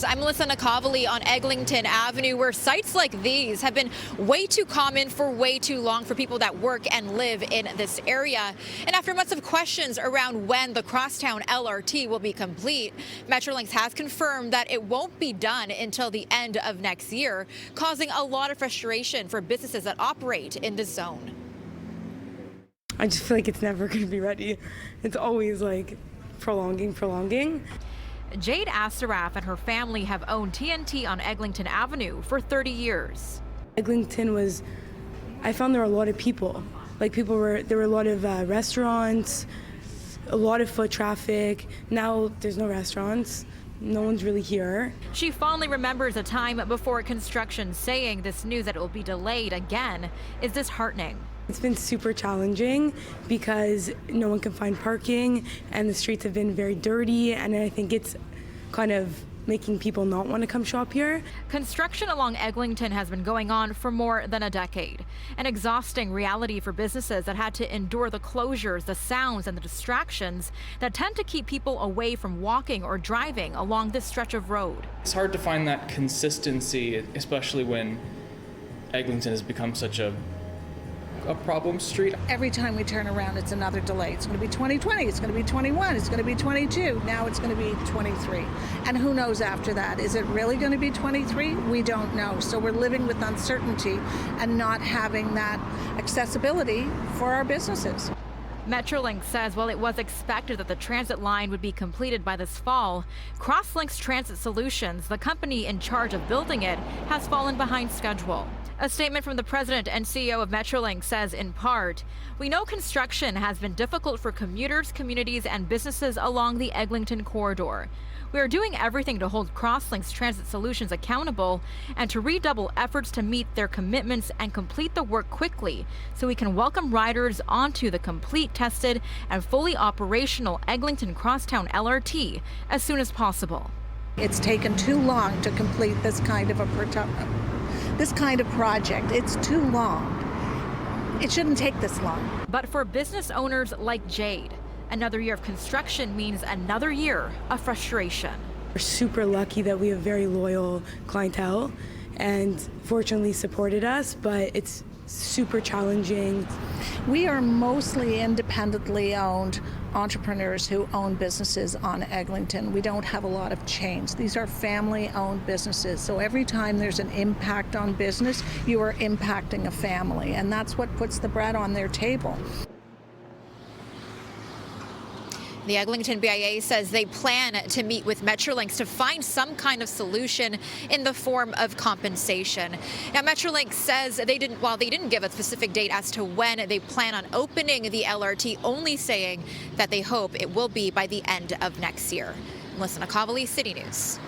I'm Nakhavoly on Eglinton Avenue, where sites like these have been way too common for way too long for people that work and live in this area. And after months of questions around when the Crosstown LRT will be complete, Metrolinx has confirmed that it won't be done until the end of next year, causing a lot of frustration for businesses that operate in this zone. I just feel like it's never going to be ready. It's always like prolonging. Jade Asaraf and her family have owned TNT on Eglinton Avenue for 30 years. Eglinton was, I found there were a lot of people. There were a lot of restaurants, a lot of foot traffic. Now there's no restaurants. No one's really here. She fondly remembers a time before construction, saying this news that it will be delayed again is disheartening. It's been super challenging because no one can find parking and the streets have been very dirty, and I think it's kind of making people not want to come shop here. Construction along Eglinton has been going on for more than a decade, an exhausting reality for businesses that had to endure the closures, the sounds, and the distractions that tend to keep people away from walking or driving along this stretch of road. It's hard to find that consistency, especially when Eglinton has become such a problem street. Every time we turn around, it's another delay. It's going to be 2020, it's going to be 21, it's going to be 22, now it's going to be 23. And who knows after that? Is it really going to be 23? We don't know. So we're living with uncertainty and not having that accessibility for our businesses. Metrolinx says while it was expected that the transit line would be completed by this fall, Crosslinx Transit Solutions, the company in charge of building it, has fallen behind schedule. A statement from the president and CEO of Metrolinx says, in part, "We know construction has been difficult for commuters, communities, and businesses along the Eglinton corridor. We are doing everything to hold Crosslinx Transit Solutions accountable and to redouble efforts to meet their commitments and complete the work quickly so we can welcome riders onto the complete, tested, and fully operational Eglinton Crosstown LRT as soon as possible." It's taken too long to complete this kind of project. It's too long. It shouldn't take this long. But for business owners like Jade, another year of construction means another year of frustration. We're super lucky that we have very loyal clientele and fortunately supported us, but it's super challenging. We are mostly independently owned entrepreneurs who own businesses on Eglinton. We don't have a lot of chains. These are family-owned businesses. So every time there's an impact on business, you are impacting a family, and that's what puts the bread on their table. The Eglinton BIA says they plan to meet with Metrolinx to find some kind of solution in the form of compensation. Now, Metrolinx says while they didn't give a specific date as to when they plan on opening the LRT, only saying that they hope it will be by the end of next year. Nakhavoly, City News.